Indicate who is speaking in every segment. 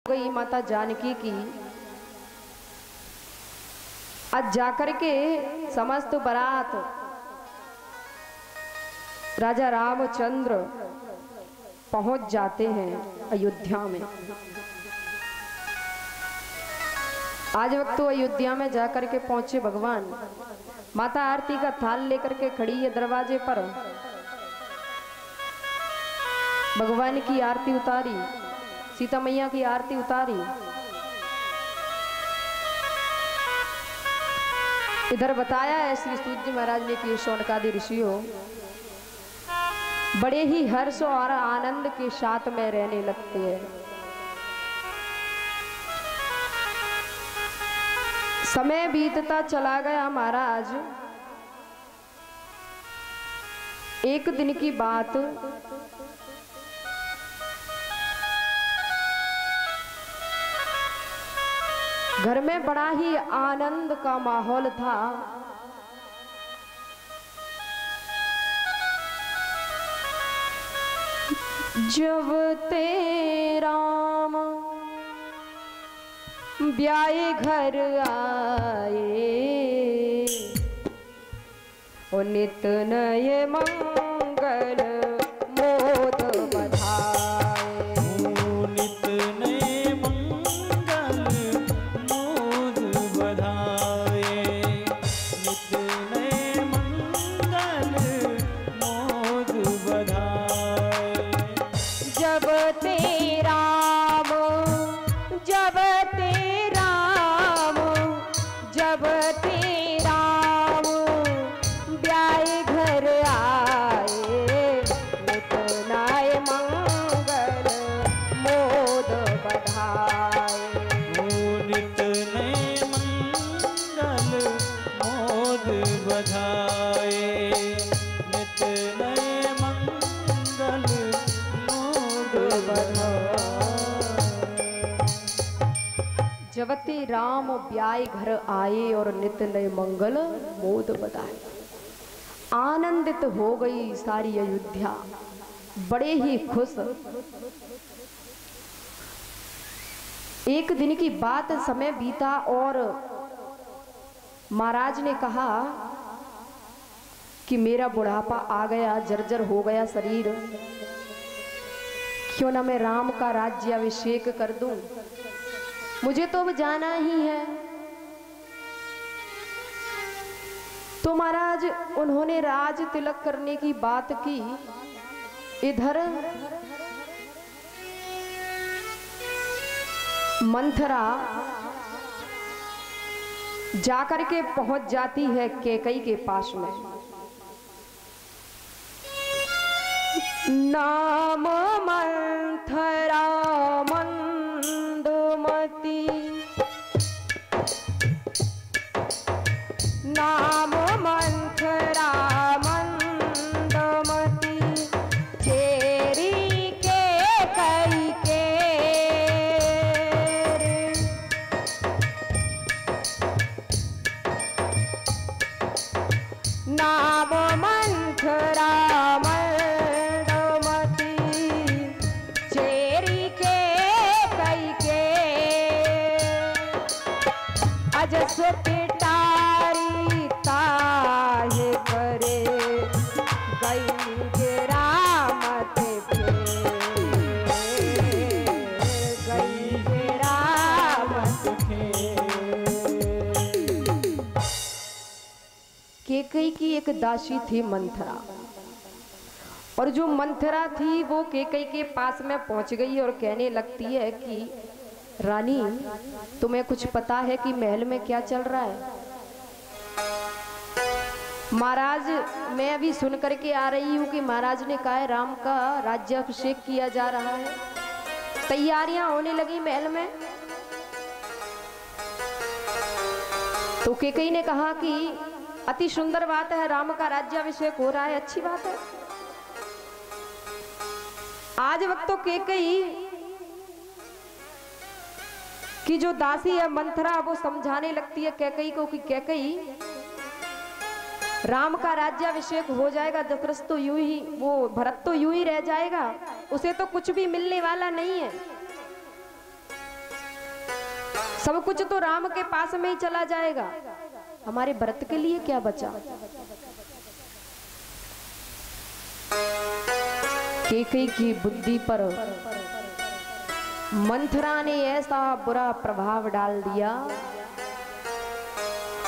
Speaker 1: गई माता जानकी की। आज जाकर के समस्त बारात राजा रामचंद्र पहुंच जाते हैं अयोध्या में। आज वक्त तो अयोध्या में जाकर के पहुंचे भगवान। माता आरती का थाल लेकर के खड़ी है दरवाजे पर। भगवान की आरती उतारी, सीता मैया की आरती उतारी। इधर बताया है श्री सूर्य महाराज ने कि शौनकादि ऋषियों बड़े ही हर्ष और आनंद के साथ में रहने लगते हैं। समय बीतता चला गया महाराज। एक दिन की बात, घर में बड़ा ही आनंद का माहौल था। जब ते राम ब्याहे घर आए, ओ नित नये मंगल मोद बधाए।
Speaker 2: नित नये मंगल मोद बधाए। नित नये मंगल मोद बधाए।
Speaker 1: जब ते राम, जब ते राम, जब ते राम ब्याहे घर आए, नित नये मंगल मोद बधाए।
Speaker 2: नित नये मंगल मोद बधाए। नित नये मंगल मोद बधाए।
Speaker 1: जब ते राम ब्याहे घर आए और नित नये मंगल मोद बधाए। आनंदित हो गई सारी अयोध्या, बड़े ही खुश। एक दिन की बात, समय बीता और महाराज ने कहा कि मेरा बुढ़ापा आ गया, जर्जर हो गया शरीर, क्यों ना मैं राम का राज्याभिषेक कर दूं। मुझे तो अब जाना ही है। तो महाराज उन्होंने राज तिलक करने की बात की। इधर मंथरा जाकर के पहुंच जाती है कैकेयी के पास में। नाम मंथरा मंदमती, नाम मंथरा मंदमती, चेरी कैकेयी के नाम मंथरा मंदमती, चेरी कैकेयी के अजस पिटारी ताहे करे, गई के राम ते गई के राम कैकेयी की एक दासी थी मंथरा। और जो मंथरा थी वो कैकेयी के पास में पहुंच गई और कहने लगती है कि रानी, तुम्हें कुछ पता है कि महल में क्या चल रहा है? महाराज, मैं अभी सुन करके आ रही हूँ कि महाराज ने कहा है राम का राज्याभिषेक किया जा रहा है, तैयारियां होने लगी महल में। तो कैकेयी ने कहा कि अति सुंदर बात है, राम का राज्याभिषेक हो रहा है, अच्छी बात है। आज वक्त तो कैकेयी कि जो दासी है मंथरा, वो समझाने लगती है कैकेयी को कि कैकेयी, राम का राज्याभिषेक हो जाएगा, दशरथ तो यूं ही, वो भरत तो यूं ही रह जाएगा, उसे तो कुछ भी मिलने वाला नहीं है। सब कुछ तो राम के पास में ही चला जाएगा, हमारे भरत के लिए क्या बचा। कैकेयी की बुद्धि पर मंथरा ने ऐसा बुरा प्रभाव डाल दिया,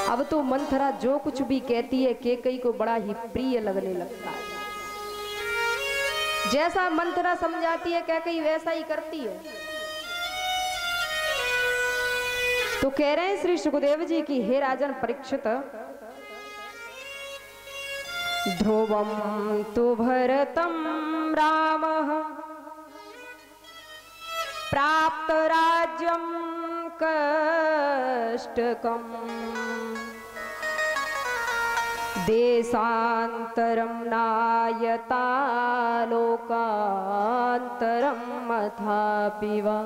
Speaker 1: अब तो मंथरा जो कुछ भी कहती है कैकेयी को बड़ा ही प्रिय लगने लगता है। जैसा मंथरा समझाती है कैकेयी वैसा ही करती है। तो कह रहे हैं श्री सुखदेव जी की हे राजन परीक्षित, ध्रुवम तु भरतम रामः प्राप्त राज्यम कष्टकम देशांतरम नायता लोकांतरम अथापि वा।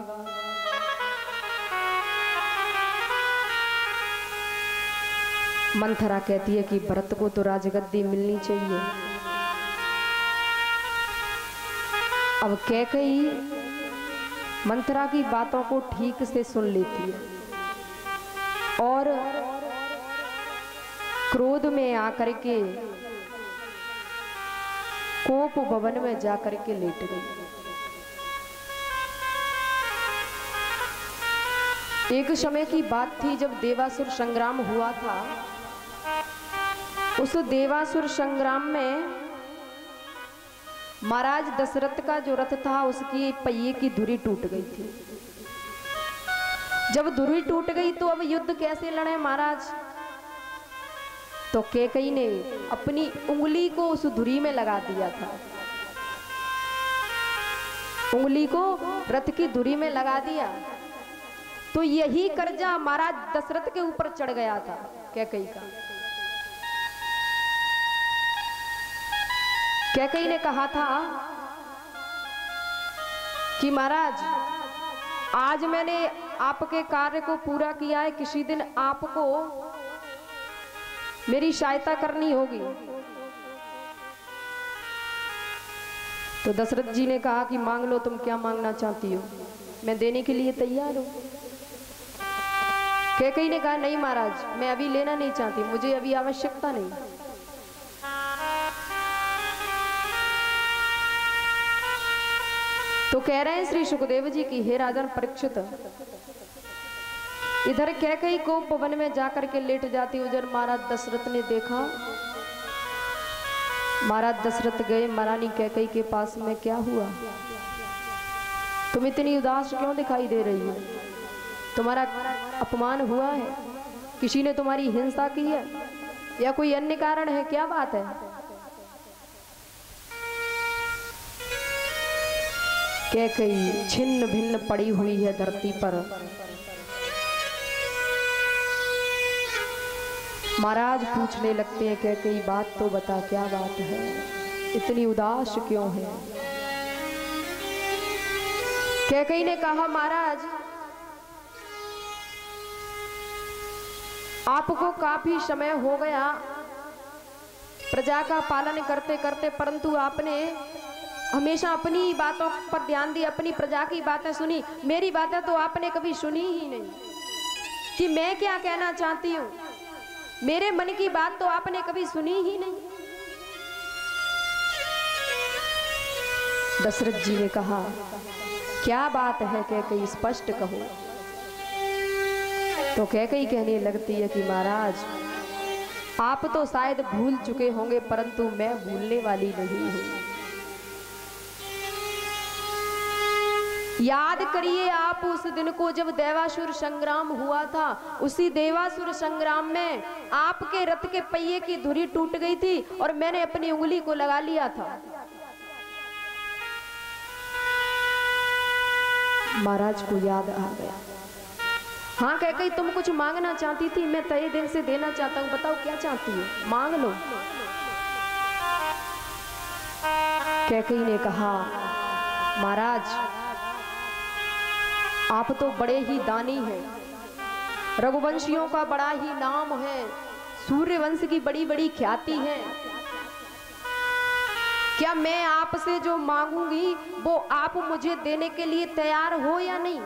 Speaker 1: मंथरा कहती है कि भरत को तो राजगद्दी मिलनी चाहिए। अब कैकेयी मंथरा की बातों को ठीक से सुन लेती है और क्रोध में आकर के कोप भवन में जाकर के लेट गई। एक समय की बात थी जब देवासुर संग्राम हुआ था। उस देवासुर संग्राम में महाराज दशरथ का जो रथ था उसकी पहिए की धुरी टूट गई थी। जब धुरी टूट गई तो अब युद्ध कैसे लड़े महाराज। तो कैकेयी ने अपनी उंगली को उस धुरी में लगा दिया था, उंगली को रथ की धुरी में लगा दिया। तो यही कर्जा महाराज दशरथ के ऊपर चढ़ गया था कैकेयी का। कैकेयी ने कहा था कि महाराज आज मैंने आपके कार्य को पूरा किया है, किसी दिन आपको मेरी सहायता करनी होगी। तो दशरथ जी ने कहा कि मांग लो, तुम क्या मांगना चाहती हो, मैं देने के लिए तैयार हूं। कैकेयी ने कहा नहीं महाराज, मैं अभी लेना नहीं चाहती, मुझे अभी आवश्यकता नहीं। तो कह रहे हैं श्री सुखदेव जी की हे राजन परीक्षित, इधर कैकेयी को भवन में जाकर के लेट जाती उधर महाराज दशरथ ने देखा। महाराज दशरथ गए महारानी कैकेयी के पास में, क्या हुआ, तुम इतनी उदास क्यों दिखाई दे रही हो, तुम्हारा अपमान हुआ है, किसी ने तुम्हारी हिंसा की है या कोई अन्य कारण है, क्या बात है। कैकेयी छिन्न भिन्न पड़ी हुई है धरती पर। महाराज पूछने लगते हैं कैकेयी बात तो बता, क्या बात है, इतनी उदास क्यों है। कैकेयी ने कहा महाराज आपको काफी समय हो गया प्रजा का पालन करते करते, परंतु आपने हमेशा अपनी बातों पर ध्यान दिया, अपनी प्रजा की बातें सुनी, मेरी बातें तो आपने कभी सुनी ही नहीं कि मैं क्या कहना चाहती हूँ, मेरे मन की बात तो आपने कभी सुनी ही नहीं। दशरथ जी ने कहा क्या बात है कैकेयी, स्पष्ट कहो। तो कैकेयी कहने लगती है कि महाराज आप तो शायद भूल चुके होंगे, परंतु मैं भूलने वाली नहीं हूं। याद करिए आप उस दिन को जब देवासुर संग्राम हुआ था। उसी देवासुर संग्राम में आपके रथ के पहिए की धुरी टूट गई थी और मैंने अपनी उंगली को लगा लिया था। महाराज को याद आ गया। हाँ कैकेयी तुम कुछ मांगना चाहती थी, मैं तय दिन से देना चाहता हूँ, बताओ क्या चाहती हो, मांग लो। कैकेयी ने कहा महाराज आप तो बड़े ही दानी हैं, रघुवंशियों का बड़ा ही नाम है, सूर्यवंश की बड़ी बड़ी ख्याति है, क्या मैं आपसे जो मांगूंगी वो आप मुझे देने के लिए तैयार हो या नहीं।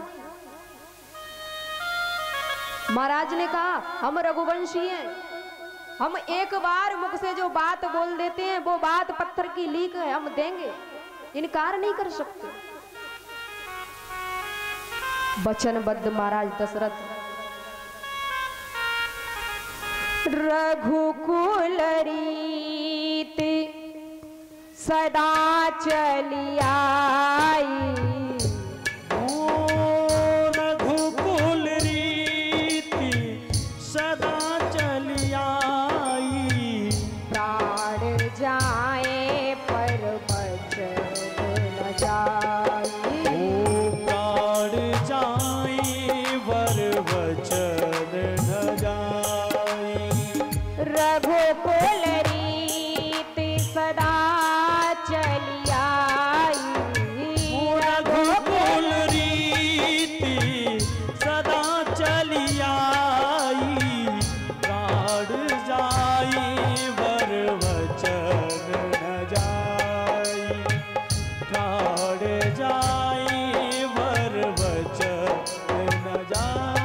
Speaker 1: महाराज ने कहा हम रघुवंशी हैं, हम एक बार मुख से जो बात बोल देते हैं वो बात पत्थर की लीक है, हम देंगे, इनकार नहीं कर सकते। वचनबद्ध महाराज दशरथ। रघुकुल रीति सदा चली आई,
Speaker 2: रघुकुल रीति सदा चली आई,
Speaker 1: प्राण जाए पर वचन न जाए,
Speaker 2: प्राण जाए वर वचन न जाए,
Speaker 1: रघुकुल रीति सदा चली आई,
Speaker 2: रघुकुल रीति सदा चली आई, प्राण जाए वर वचन न जाए, प्राण जाए वर वचन न जाए।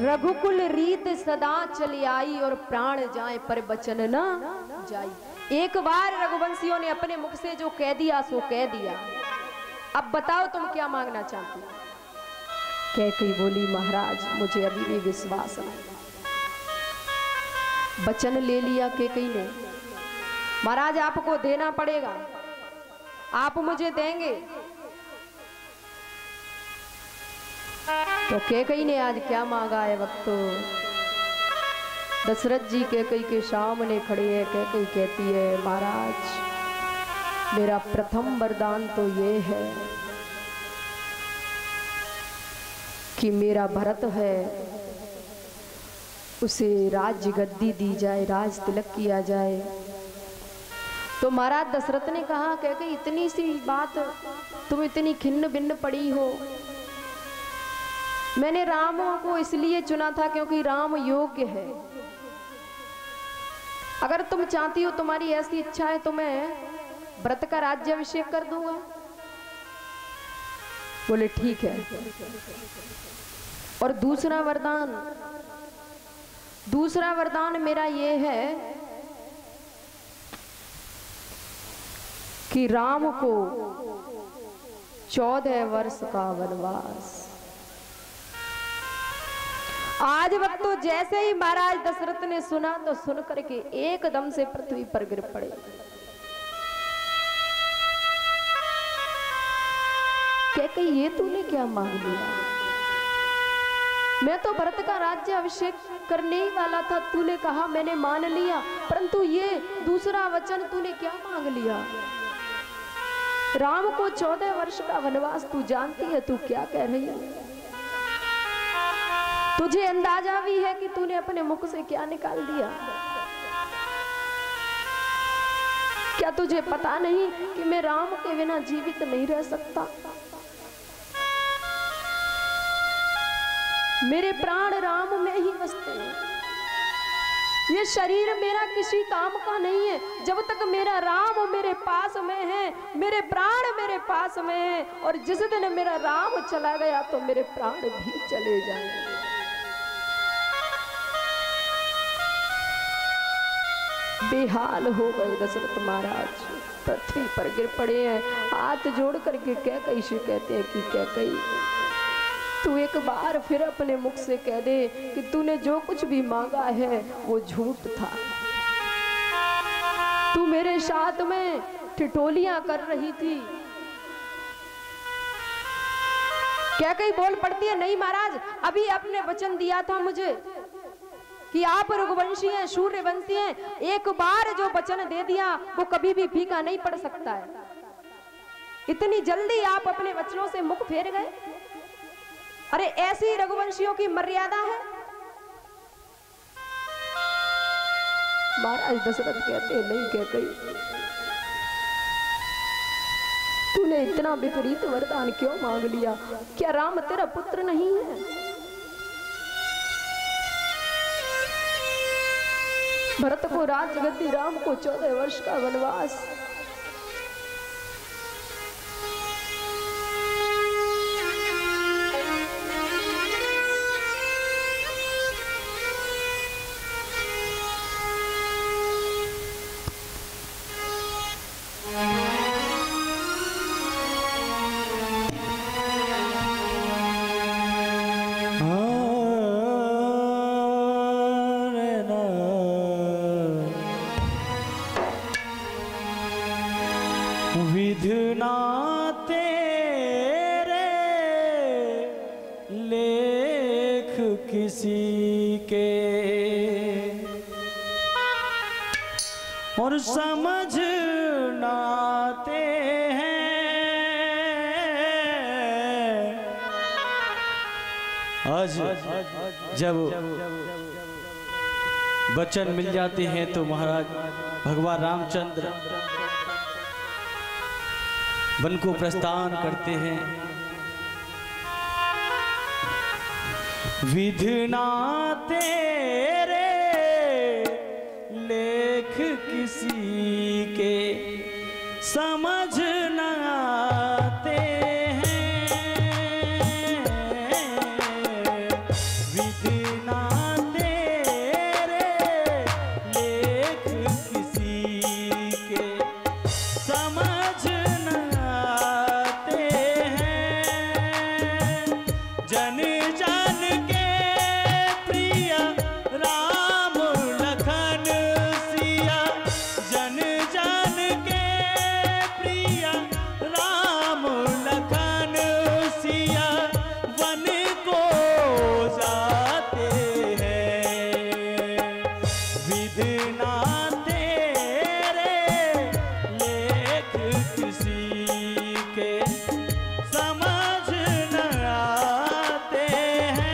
Speaker 1: रघुकुल रीत सदा चली आई और प्राण जाए पर वचन न जाई। एक बार रघुवंशियों ने अपने मुख से जो कह दिया सो कह दिया। अब बताओ तुम क्या मांगना चाहती हो? कैकेयी बोली महाराज मुझे अभी भी विश्वास नहीं। वचन ले लिया कैकेयी ने, महाराज आपको देना पड़ेगा, आप मुझे देंगे। तो कैकेयी ने आज क्या मांगा है वक्तो? दशरथ जी कैकेयी के सामने खड़े हैं। कैकेयी कहती है महाराज मेरा प्रथम वरदान तो ये है कि मेरा भरत है उसे राज्य गद्दी दी जाए, राज तिलक किया जाए। तो महाराज दशरथ ने कहा कैकेयी इतनी सी बात तुम इतनी खिन्न भिन्न पड़ी हो। मैंने राम को इसलिए चुना था क्योंकि राम योग्य है। अगर तुम चाहती हो, तुम्हारी ऐसी इच्छा है तो मैं भरत का राज्याभिषेक कर दूंगा। बोले ठीक है। और दूसरा वरदान मेरा ये है कि राम को 14 वर्ष का वनवास। आज वक्त तो जैसे ही महाराज दशरथ ने सुना तो सुन करके एकदम से पृथ्वी पर गिर पड़े। कैकेयी ये तूने क्या मांग लिया? मैं तो भरत का राज्य अभिषेक करने ही वाला था, तूने कहा मैंने मान लिया, परंतु ये दूसरा वचन तूने क्या मांग लिया? राम को 14 वर्ष का वनवास, तू जानती है तू क्या कह रही है? तुझे अंदाजा भी है कि तूने अपने मुख से क्या निकाल दिया? क्या तुझे पता नहीं कि मैं राम के बिना जीवित नहीं रह सकता? मेरे प्राण राम में ही बसते हैं। ये शरीर मेरा किसी काम का नहीं है। जब तक मेरा राम मेरे पास में है, मेरे प्राण मेरे पास में है, और जिस दिन मेरा राम चला गया तो मेरे प्राण भी चले जाएंगे। बेहाल हो गए दशरथ महाराज, पृथ्वी पर गिर पड़े हैं। हाथ जोड़ करके कैकेयी से कहते हैं कि कैकेयी तू एक बार फिर अपने मुख से कह दे कि तूने जो कुछ भी मांगा है वो झूठ था। तू मेरे साथ में ठिठोलियां कर रही थी। कैकेयी बोल पड़ती है नहीं महाराज, अभी आपने वचन दिया था मुझे कि आप रघुवंशी हैं, सूर्यवंशी हैं, एक बार जो वचन दे दिया वो कभी भी फीका नहीं पड़ सकता है। इतनी जल्दी आप अपने वचनों से मुख फेर गए? अरे ऐसी रघुवंशियों की मर्यादा है। महाराज दशरथ कहते नहीं कैकेयी तूने इतना विपरीत वरदान क्यों मांग लिया? क्या राम तेरा पुत्र नहीं है? भरत को राजगद्दी, राम को 14 वर्ष का वनवास।
Speaker 2: किसी के और समझ ना आते हैं। आज जब वचन मिल जाते हैं तो महाराज भगवान रामचंद्र वन को प्रस्थान करते हैं। विधना तेरे लेख किसी के समझ न आते हैं। विधना तेरे लेख किसी के समझ न आते हैं। जन जन के प्रिय राम लखन सिया, जन जन के प्रिय राम लखन सिया वन को जाते हैं। विधना तेरे लेख किसी के समझ न आते हैं।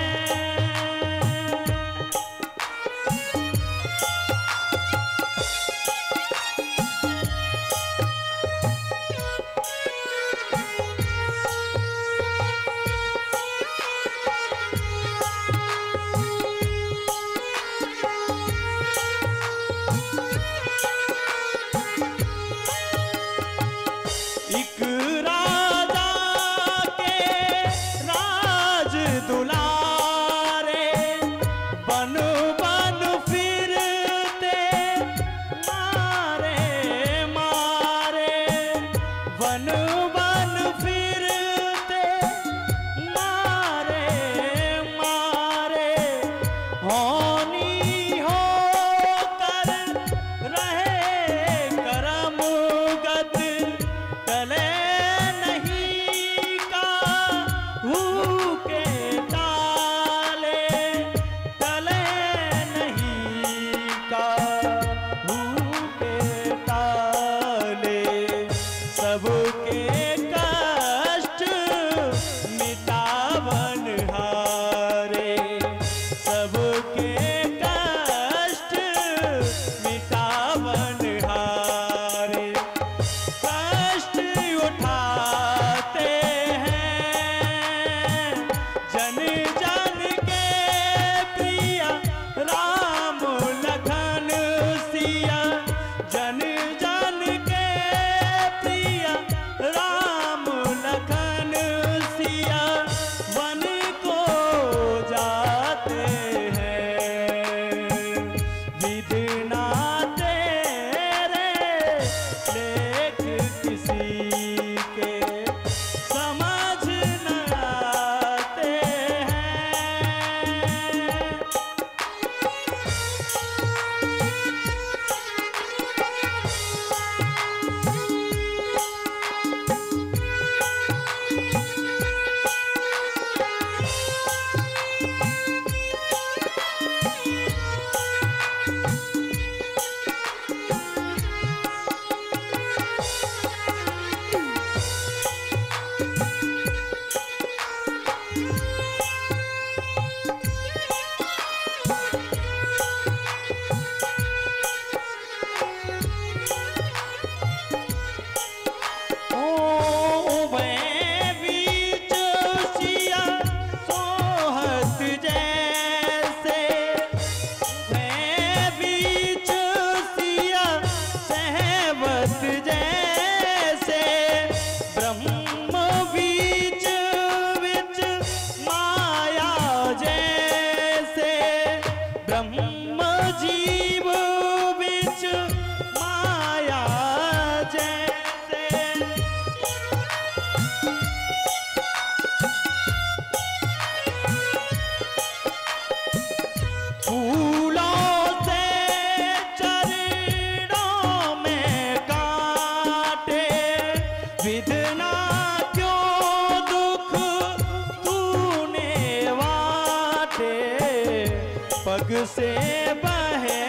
Speaker 2: पग से बहे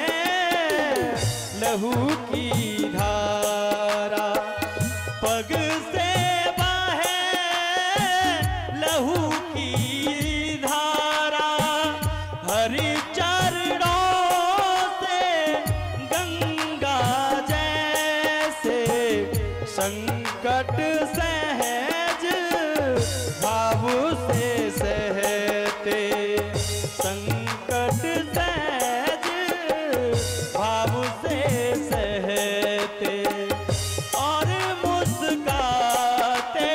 Speaker 2: लहू की धारा, पग से बहे लहू की धारा, हरि चरणों से गंगा जैसे संकट सहज भाव से सहते, संकट सहज भाव से सहते और मुस्काते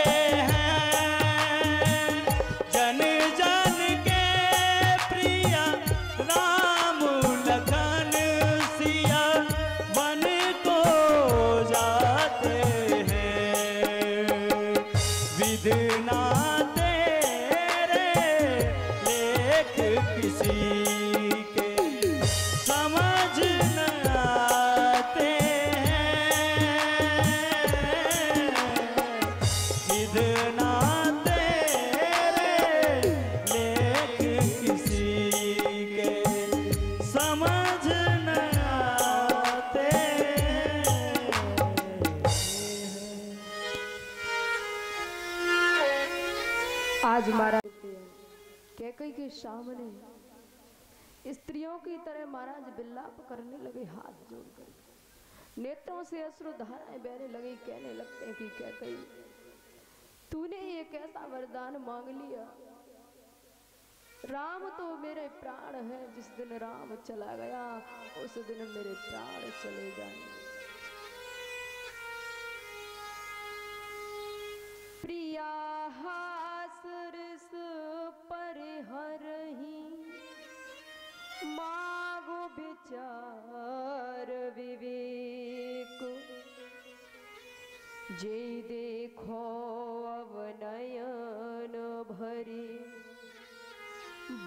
Speaker 2: हैं जन जन के प्रिय राम लखन सिया, मन को जाते हैं विधना तेरे लेख किसी के समझ न आते हैं, विधना तेरे लेख किसी के समझ न आते हैं।
Speaker 1: आज महाराज कैकई के सामने स्त्रियों की तरह महाराज विलाप करने लगे, हाथ जोड़कर नेत्रों से अश्रु धाराएं बहने लगी। कहने लगते हैं कि कैकई तूने ये कैसा वरदान मांग लिया, राम तो मेरे प्राण है, जिस दिन राम चला गया उस दिन मेरे प्राण चले जाएंगे। प्रिया हास रस परिहरहि, मागो विचार विवेक, जे देखो अवनयन भरे,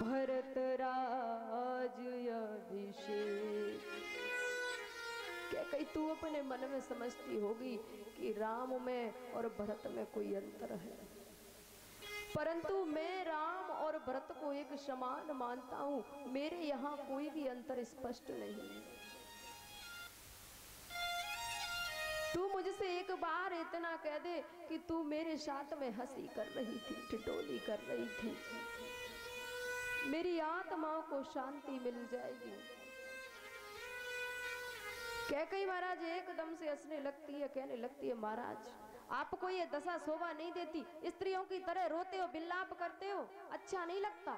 Speaker 1: भरत राज अभिषेक। क्या कहीं तू अपने मन में समझती होगी कि राम में और भरत में कोई अंतर है, परंतु मैं राम और भरत को एक समान मानता हूं, मेरे यहाँ कोई भी अंतर स्पष्ट नहीं है। तू मुझसे एक बार इतना कह दे कि तू मेरे साथ में हंसी कर रही थी, ठिठोली कर रही थी, मेरी आत्मा को शांति मिल जाएगी। कैकई महाराज एकदम से हंसने लगती है, कहने लगती है महाराज आपको ये दशा शोभा नहीं देती, स्त्रियों की तरह रोते हो, विलाप करते हो, अच्छा नहीं लगता।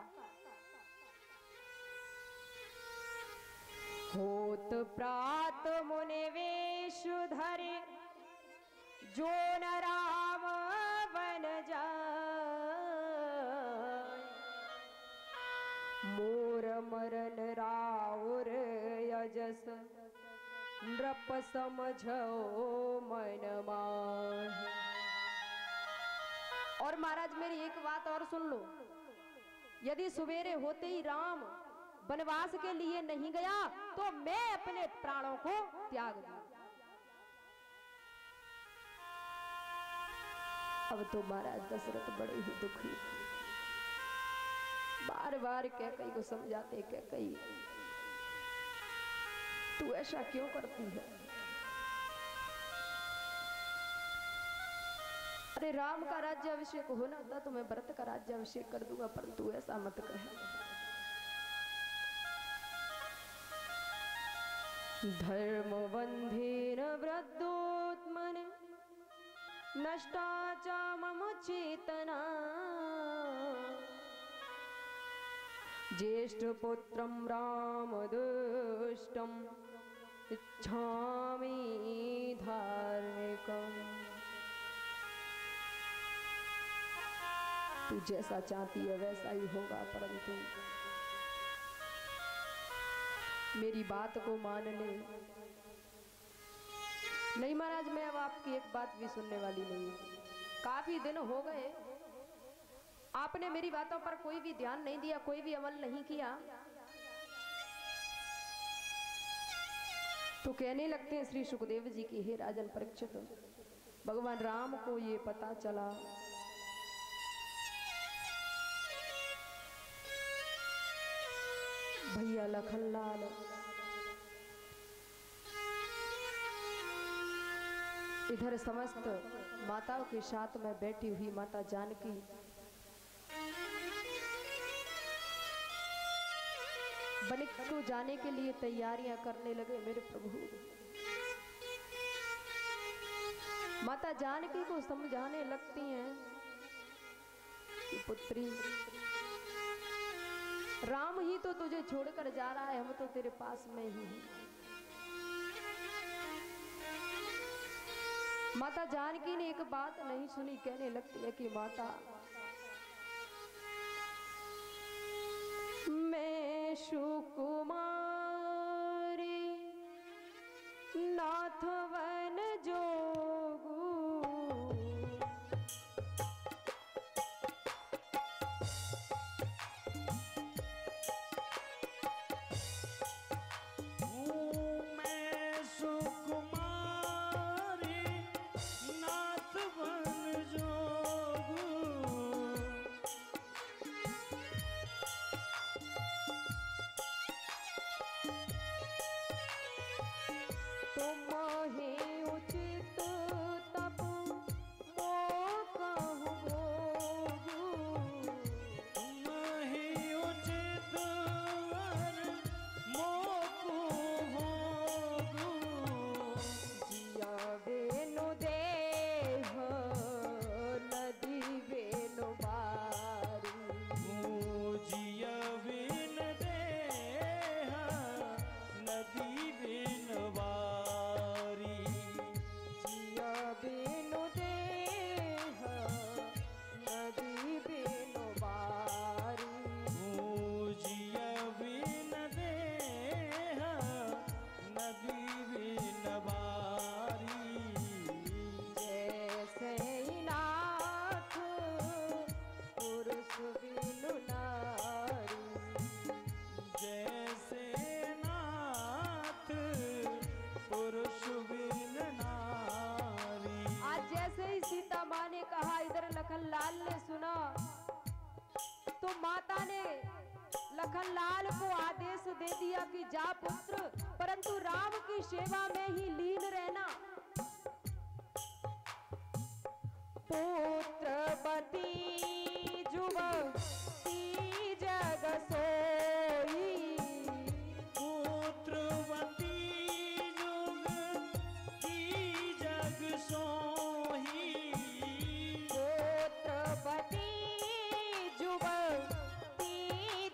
Speaker 1: होत प्रात मुनि वेश धरे, जो न राम बन जाए, मोर मरन राउर यजस, नृप समझो मन मान। और महाराज मेरी एक बात और सुन लो, यदि सवेरे होते ही राम वनवास के लिए नहीं गया तो मैं अपने प्राणों को त्याग दूं। अब तो महाराज दशरथ बड़े ही दुखी, बार बार कैकई को समझाते, कैकई तू ऐसा क्यों करती है? अरे राम का राज्याभिषेक होना था तो मैं भरत का राज्याभिषेक कर दूंगा, परंतु ऐसा मत कहे। धर्मबंधेन वृद्धोत्मने, नष्टा च मम चेतना, ज्येष्ठपुत्रं रामदुष्टं इच्छामि धार्मिकम्। तू जैसा चाहती है वैसा ही होगा, परंतु मेरी बात को मान ले। नहीं महाराज, मैं अब आपकी एक बात भी सुनने वाली नहीं। काफी दिन हो गए, आपने मेरी बातों पर कोई भी ध्यान नहीं दिया, कोई भी अमल नहीं किया। तो कहने लगते हैं श्री सुखदेव जी की, हे राजन परीक्षित, भगवान राम को ये पता चला भैया लखनलाल इधर समस्त माताओं के साथ में बैठी हुई माता जानकी वनिक को जाने के लिए तैयारियां करने लगे। मेरे प्रभु माता जानकी को समझाने लगती हैं कि पुत्री, राम ही तो तुझे छोड़कर जा रहा है, हम तो तेरे पास में ही हैं। माता जानकी ने एक बात नहीं सुनी, कहने लगती है कि माता, मैं सुकुमारी नाथ वन जोगू, लखनलाल ने सुना तो माता ने लखनलाल को आदेश दे दिया कि जा पुत्र, परंतु राम की सेवा में ही लीन रहना। पुत्रवती जुवती जग सोई,
Speaker 2: पुत्रवती जुवती जग सोई,
Speaker 1: पुत्रवती जुवती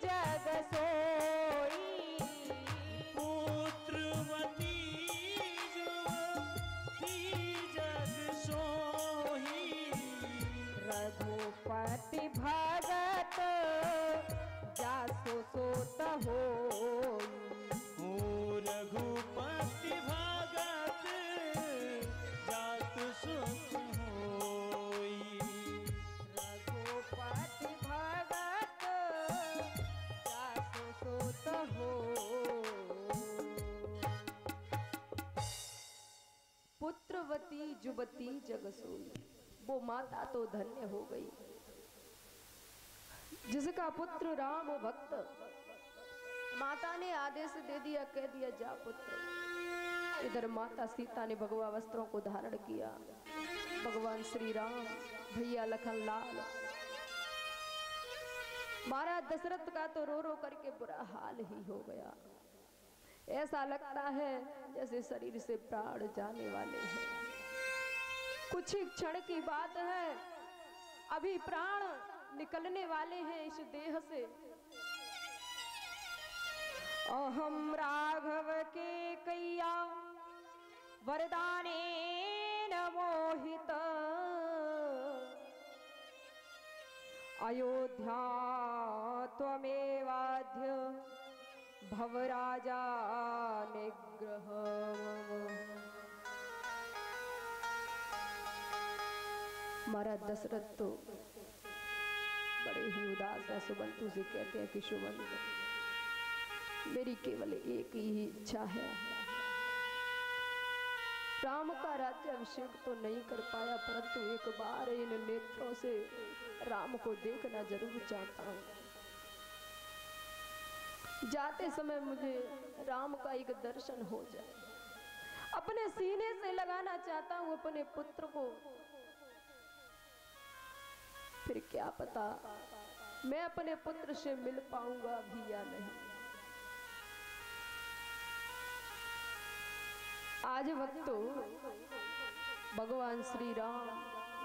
Speaker 1: जग सोई,
Speaker 2: पुत्रवती जुवती जग सोई,
Speaker 1: रघुपति भगत जासु सोत होई,
Speaker 2: रघुपति भगत जासु सोत होई,
Speaker 1: रघुपति भगत जासु सोत होई। पुत्रवती जुवती जग सोई, वो माता तो धन्य हो गई जिसका पुत्र राम भक्त। माता ने आदेश दे दिया, कह दिया जा पुत्र। इधर माता सीता ने भगवा वस्त्रों को धारण किया। भगवान श्री राम, भैया लखनलाल, महाराज दशरथ का तो रो रो करके बुरा हाल ही हो गया। ऐसा लगता है जैसे शरीर से प्राण जाने वाले हैं। कुछ ही क्षण की बात है, अभी प्राण निकलने वाले हैं इस देह से। अहम राघव के कैया वरदाने न मोहित, अयोध्या त्वमेवाद्य भवराजा निग्रह। महाराज दशरथ तो बड़े ही उदास है। सुबंतु से कहते हैं कि सुबंत, मेरी केवल एक ही इच्छा है, राम का राज्याभिषेक तो नहीं कर पाया, परंतु एक बार इन नेत्रों से राम को देखना जरूर चाहता हूं। जाते समय मुझे राम का एक दर्शन हो जाए। अपने सीने से लगाना चाहता हूं अपने पुत्र को, फिर क्या पता मैं अपने पुत्र से मिल पाऊंगा भी या नहीं। आज वक्त भगवान श्री राम,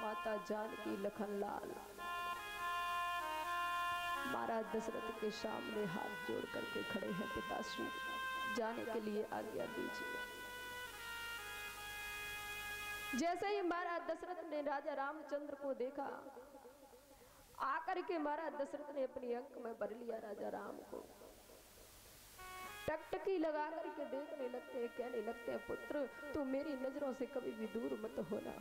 Speaker 1: माता जानकी, लखन लाल महाराज दशरथ के सामने हाथ जोड़ करके खड़े हैं। पिताश्री, जाने के लिए आज्ञा दीजिए। जैसे ही महाराज दशरथ ने राजा रामचंद्र को देखा, आकर के महाराज दशरथ ने अपनी अंक में भर लिया राजा राम को। टकटकी लगा करके देखने लगते हैं, कहने लगते हैं, पुत्र तू मेरी नजरों से कभी भी दूर मत होना।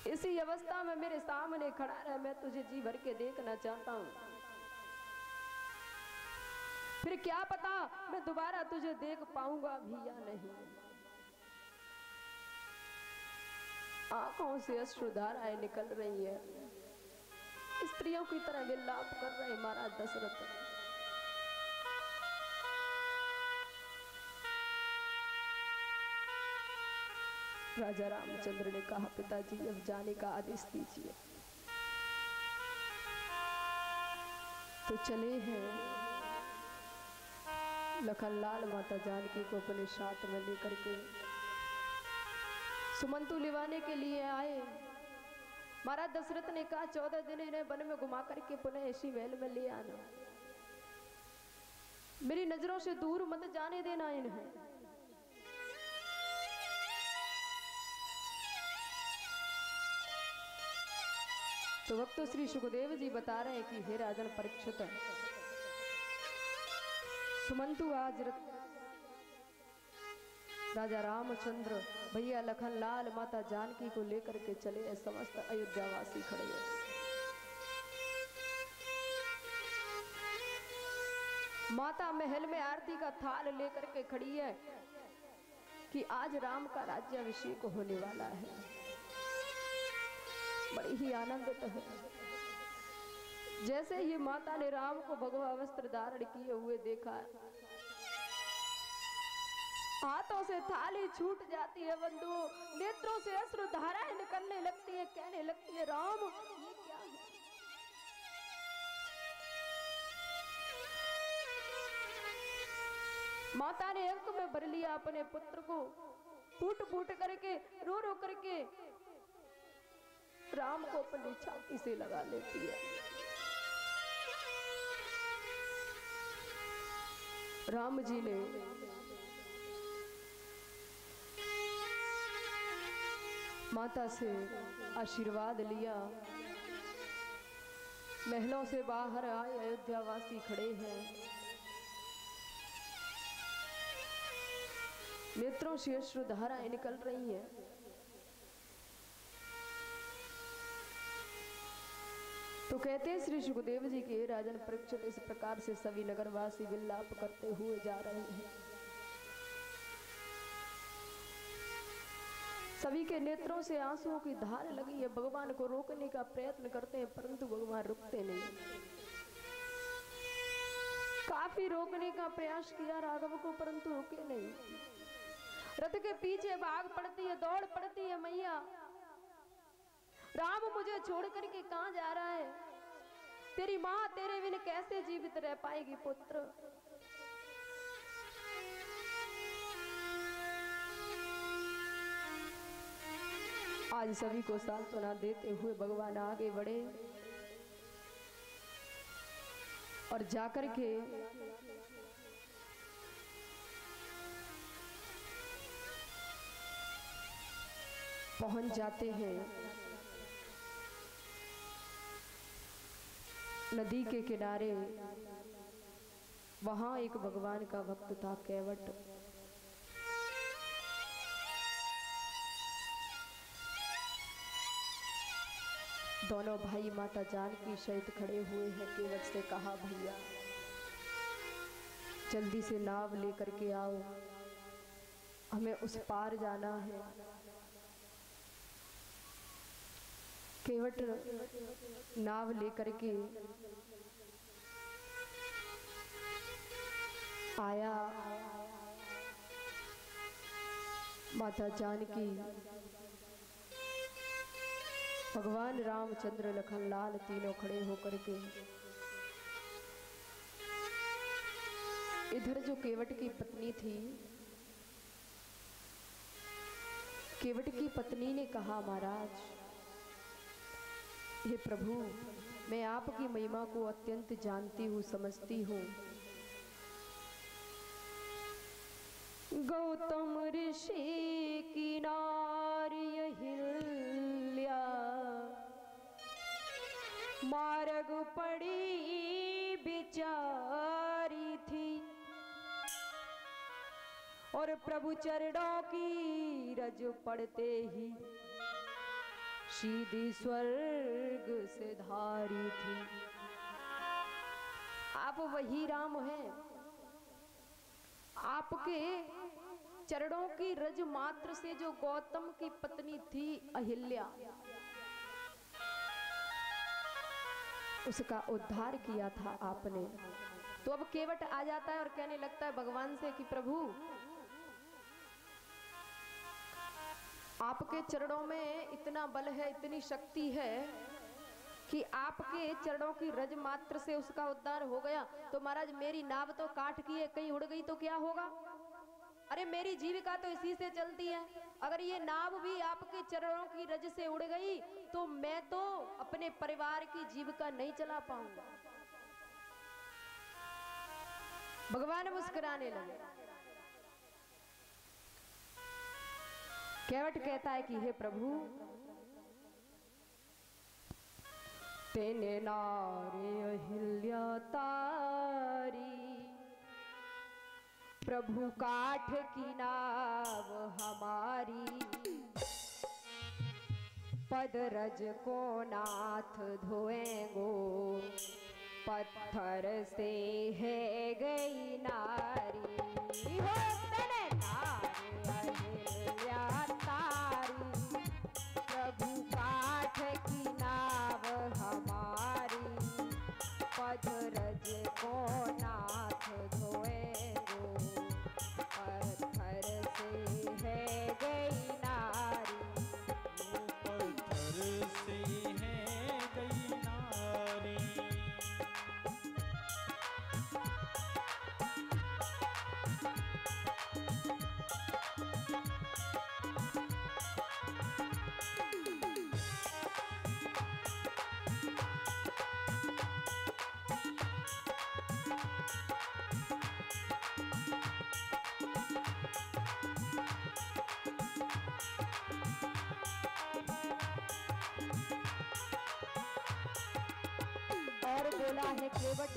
Speaker 1: इसी अवस्था में मेरे सामने खड़ा रह, मैं तुझे जी भर के देखना चाहता हूं। फिर क्या पता मैं दोबारा तुझे देख पाऊंगा भी या नहीं। आंखों से अश्रुधाराएं निकल रही है, स्त्रियों की तरह विलाप कर रहे महाराज दशरथ। राजा रामचंद्र ने कहा, पिताजी अब जाने का आदेश दीजिए। तो चले हैं। लखन लाल माता जानकी को अपने साथ में लेकर के सुमंतु लिवाने के लिए आए। महाराज दशरथ ने कहा 14 दिन इन्हें वन में घुमा करके पुनः इसी महल में ले आना, मेरी नजरों से दूर मत जाने देना इन्हें। तो वक्त श्री सुखदेव जी बता रहे हैं कि हे राजन परीक्षित, सुमंतु आज राजा रामचंद्र, भैया लखन लाल, माता जानकी को लेकर के चले। समस्त अयोध्यावासी खड़े हैं। माता महल में आरती का थाल लेकर के खड़ी है कि आज राम का राज्याभिषेक होने वाला है। बड़ी ही आनंदित है। जैसे ही माता ने राम को भगवा वस्त्र धारण किए हुए देखा, हाथों से थाली छूट जाती है, बंधुओं नेत्रों से अश्रु धाराएं निकलने लगती है, कहने लगती है, राम ये क्या है। माता ने अंक में भर लिया अपने पुत्र को, फूट फूट करके, रो रो करके राम को अपनी छाती से लगा लेती है। राम जी ने माता से आशीर्वाद लिया। महलों से बाहर आए अयोध्यावासी खड़े हैं। नेत्रों से अश्रुधाराएं निकल रही हैं। तो कहते हैं श्री सुखदेव जी के, राजन परीक्षित, इस प्रकार से सभी नगरवासी विलाप करते हुए जा रहे हैं। सभी के नेत्रों से आंसुओं की धार लगी है। भगवान को रोकने का प्रयत्न करते हैं, परंतु भगवान रुकते नहीं। काफी रोकने का प्रयास किया राघव को, परंतु रुके नहीं। रथ के पीछे भाग पड़ती है, दौड़ पड़ती है, मैया राम मुझे छोड़ करके कहां जा रहा है। तेरी मां तेरे बिन कैसे जीवित रह पाएगी पुत्र। आज सभी को सांत्वना देते हुए भगवान आगे बढ़े और जाकर के पहुंच जाते हैं नदी के किनारे। वहां एक भगवान का भक्त था, कैवट। दोनों भाई माता जानकी सहित खड़े हुए हैं। केवट से कहा, भैया जल्दी से नाव लेकर के आओ, हमें उस पार जाना है। केवट नाव लेकर के आया माता जानकी, भगवान रामचंद्र, लखन लाल तीनों खड़े होकर के इधर जो केवट की पत्नी थी, केवट की पत्नी ने कहा, महाराज हे प्रभु, मैं आपकी महिमा को अत्यंत जानती हूँ, समझती हूँ। गौतम ऋषि की नारी अहिल्या मार्ग पड़ी बिचारी थी, और प्रभु चरणों की रज पड़ते ही सीधी स्वर्ग से धारी थी। आप वही राम हैं, आपके चरणों की रज मात्र से जो गौतम की पत्नी थी अहिल्या, उसका उद्धार किया था आपने। तो अब केवट आ जाता है और कहने लगता है भगवान से कि प्रभु, आपके चरणों में इतना बल है, इतनी शक्ति है कि आपके चरणों की रज मात्र से उसका उद्धार हो गया, तो महाराज मेरी नाव तो काठ की है, कहीं उड़ गई तो क्या होगा? अरे मेरी जीविका तो इसी से चलती है, अगर ये नाव भी आपके चरणों की रज से उड़ गई तो मैं तो अपने परिवार की जीविका नहीं चला पाऊंगा। भगवान मुस्कुराने लगे। केवट कहता है कि हे प्रभु, तेने नारे अहिल्या तारी, प्रभु काठ की नाव हमारी, पदरज को नाथ धोएंगो, पत्थर से है गई नारी। हो तेने नारे अहिल्या तारी, प्रभु काठ की नाव हमारी, पदरज को नाथ धोएंगो, पत्थर से है गई नारी।
Speaker 2: पत्थर से है गई नारी।
Speaker 1: बोला है केवट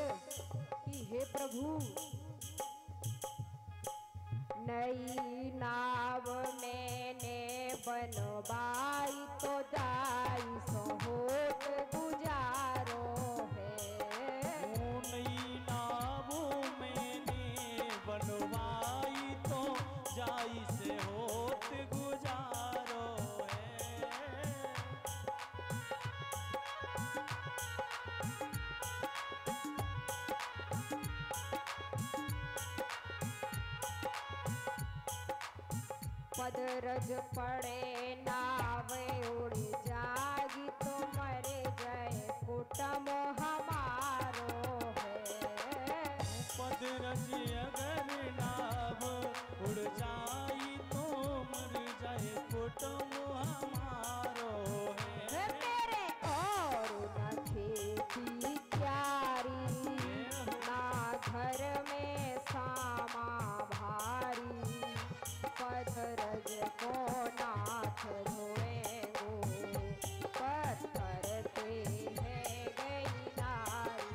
Speaker 1: कि हे प्रभु, नई नाव मैंने बनवाई तो जाई सो होत गुजारो है।
Speaker 2: नई नाव मैंने बनवाई तो जाई से होत गुजारो है।
Speaker 1: पदरज पड़े नाव उड़ जागी तो मरे जाए कुटुंब हमारो है।
Speaker 2: पदरज अगर नाव उड़ जाई तो मर जाए कुटुंब हमारो है।
Speaker 1: मेरे और न खेती क्यारी, ना घर में सामा भारी, पदरज को नाथ धोएंगो, पत्थर से है गई नारी।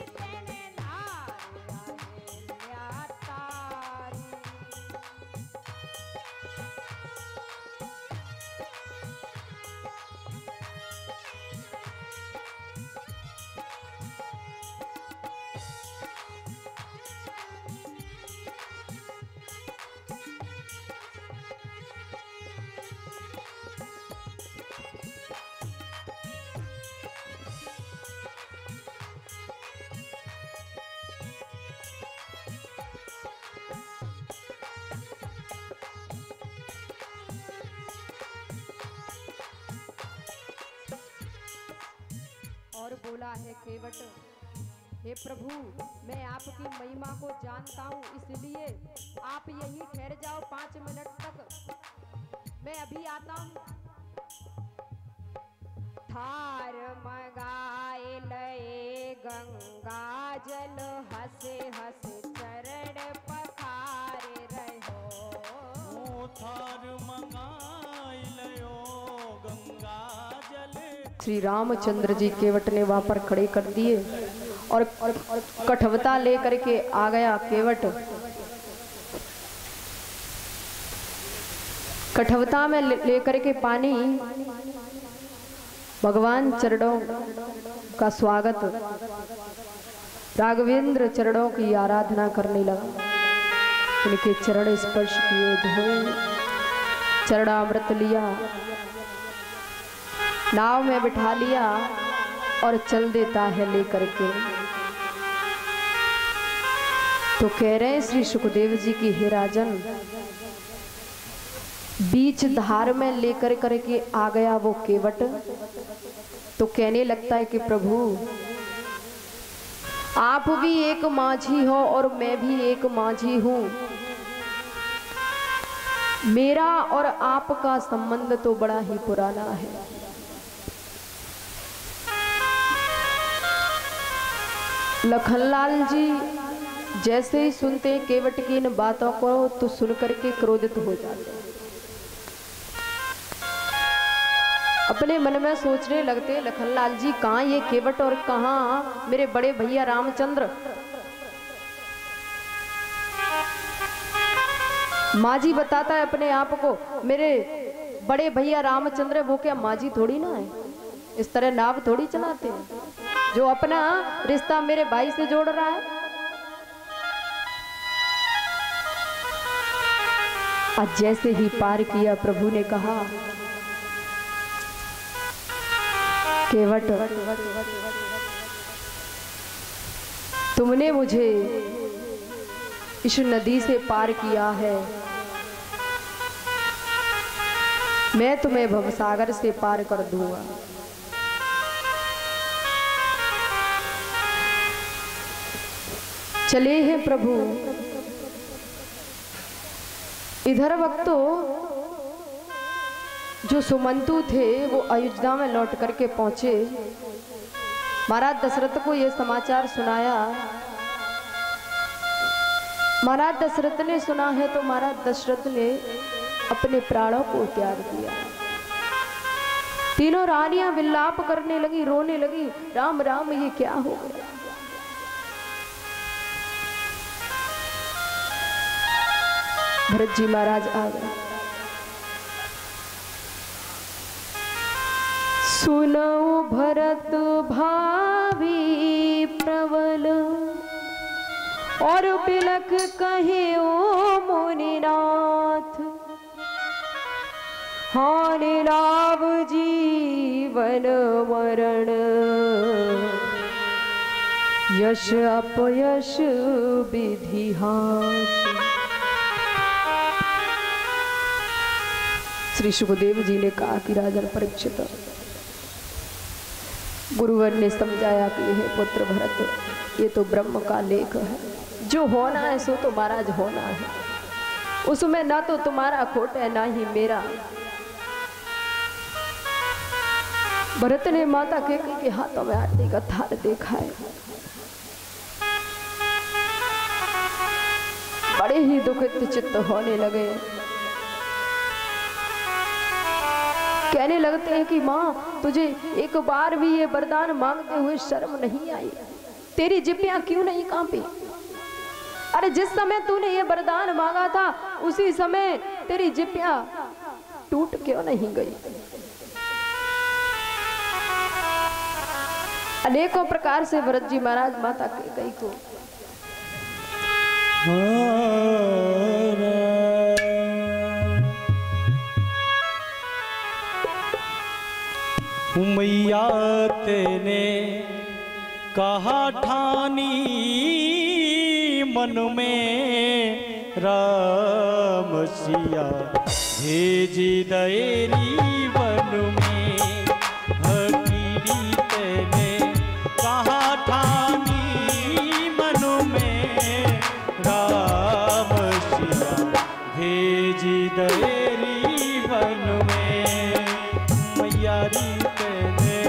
Speaker 1: तेने नारे और बोला है केवट, हे प्रभु मैं आपकी महिमा को जानता हूँ, इसलिए आप यहीं ठहर जाओ 5 मिनट तक, मैं अभी आता हूँ। थार मगाए लए गंगा जल, हंसे हंसे चरण पखारे रहो।
Speaker 2: थार मंगाए लयो गंगा जल।
Speaker 1: श्री रामचंद्र जी केवट ने वहां पर खड़े कर दिए और कठवता लेकर के आ गया केवट। कठवता में लेकर के पानी भगवान चरणों का स्वागत, राघवेंद्र चरणों की आराधना करने लगा। उनके चरण स्पर्श किए, धोए, चरणामृत लिया, नाव में बिठा लिया और चल देता है लेकर के। तो कह रहे हैं श्री सुखदेव जी की, हे राजन, बीच धार में लेकर करके आ गया वो केवट। तो कहने लगता है कि प्रभु आप भी एक माझी हो और मैं भी एक माझी हूं, मेरा और आपका संबंध तो बड़ा ही पुराना है। लखनलाल जी जैसे ही सुनते हैं केवट की इन बातों को तो सुनकर के क्रोधित हो जाते हैं। अपने मन में सोचने लगते, लखनलाल जी कहाँ ये केवट और कहाँ मेरे बड़े भैया रामचंद्र। माजी बताता है अपने आप को, मेरे बड़े भैया रामचंद्र, वो क्या माजी थोड़ी ना है, इस तरह नाव थोड़ी चलाते हैं, जो अपना रिश्ता मेरे भाई से जोड़ रहा है। आज जैसे ही पार किया प्रभु ने कहा, केवट तुमने मुझे इस नदी से पार किया है, मैं तुम्हें भवसागर से पार कर दूंगा। चले हैं प्रभु। इधर वक्त तो जो सुमंतु थे वो अयोध्या में लौट करके पहुंचे। महाराज दशरथ को यह समाचार सुनाया। महाराज दशरथ ने सुना है तो महाराज दशरथ ने अपने प्राणों को त्याग दिया। तीनों रानियां विलाप करने लगी, रोने लगी, राम राम ये क्या हो गया। भरत जी महाराज आ गए। सुनो भरत भावी प्रबल, और बिलख कहे ओ मुनिनाथ, हानि लाभ जीवन मरण, यश अपयश विधि हाथ। श्री सुखदेव जी ने कहा कि राजन परीक्षित, गुरुवर ने समझाया कि यह पुत्र भरत, ये तो ब्रह्म का लेख है, जो होना है सो तो महाराज होना है, उसमें ना तो तुम्हारा खोट है ना ही मेरा। भरत ने माता के हाथों में आरती का थाल देखा है, बड़े ही दुखित चित्त होने लगे। कहने लगते हैं कि माँ तुझे एक बार भी ये वरदान मांगते हुए शर्म नहीं आई, तेरी जिब्बियां क्यों नहीं कांपी। अरे जिस समय तूने ये वरदान मांगा था उसी समय तेरी जिब्बियां टूट क्यों नहीं गई। अनेकों प्रकार से भरत जी महाराज माता कैकेयी को
Speaker 2: मैया तेने कहा ठानी मन में, राम सिया भेजी दयरी वन में, हकीरी तेने दयरी वन में मैया री तेने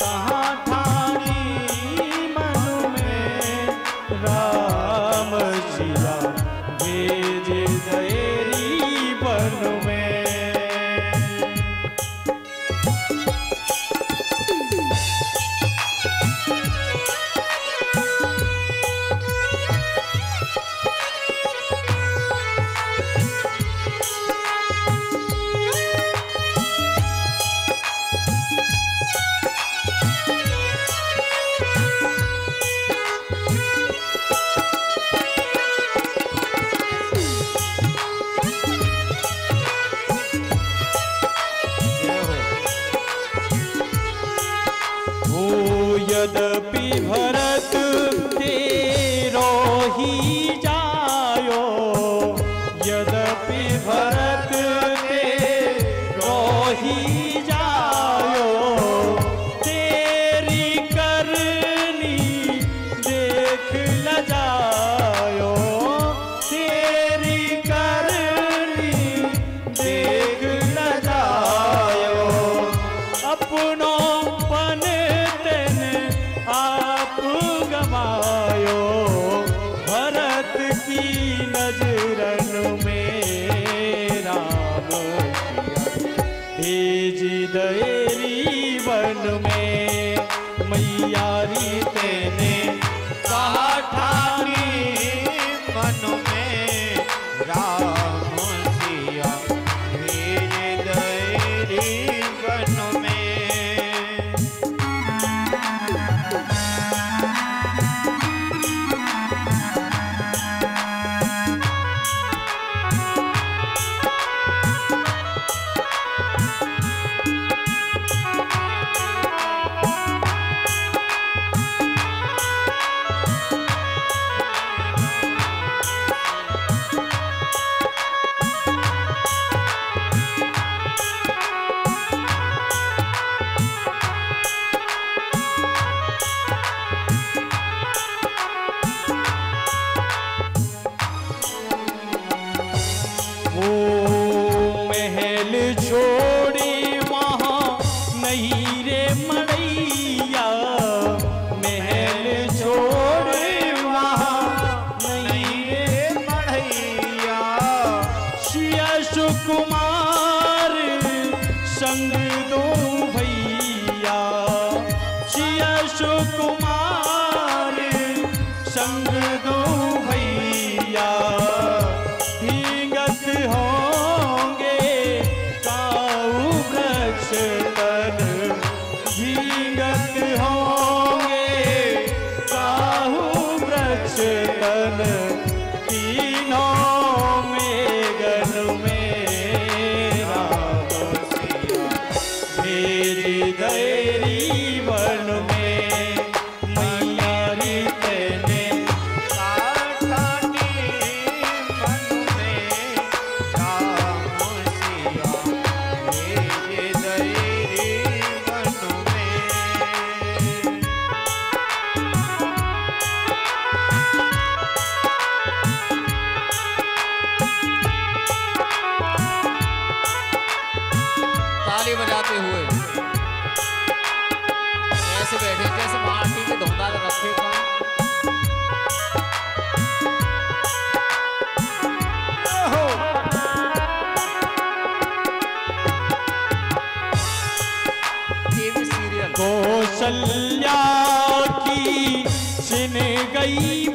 Speaker 2: कहाँ ठानी मन में राम सिया भेज दयरी वन में। यद्यपि भरत तेरो ही जायो, यद्यपि भरत तेरो ही जायो, तेरी करनी देख ल जायो, तेरी करनी देख ल जायो, अपनों पन आप गवायो, भरत की नजरन में राम भेज दयरी वन में मैया री तेने कहा ठानी मन में राम सिया भेज दयरी वन में। छोड़ी वहाँ नहीं रे मड़ैया, महल छोड़े वहाँ नहीं रे मड़ैया, सिया सुकुमार संग दो भैया, सिया सुकुमार संग दो भैया, भीगत होंगे तन, भीगत होंगे काहू वृक्ष तन, तीनों मेघन में राम सिया भेज दयरी वन में मैया री तेने ठानी मन में राम सिया भेज दयरी वन में।
Speaker 3: ताली बजाते हुए ऐसे बैठे जैसे माटी के धोना रखे का।
Speaker 2: कौशल्या की छिन गई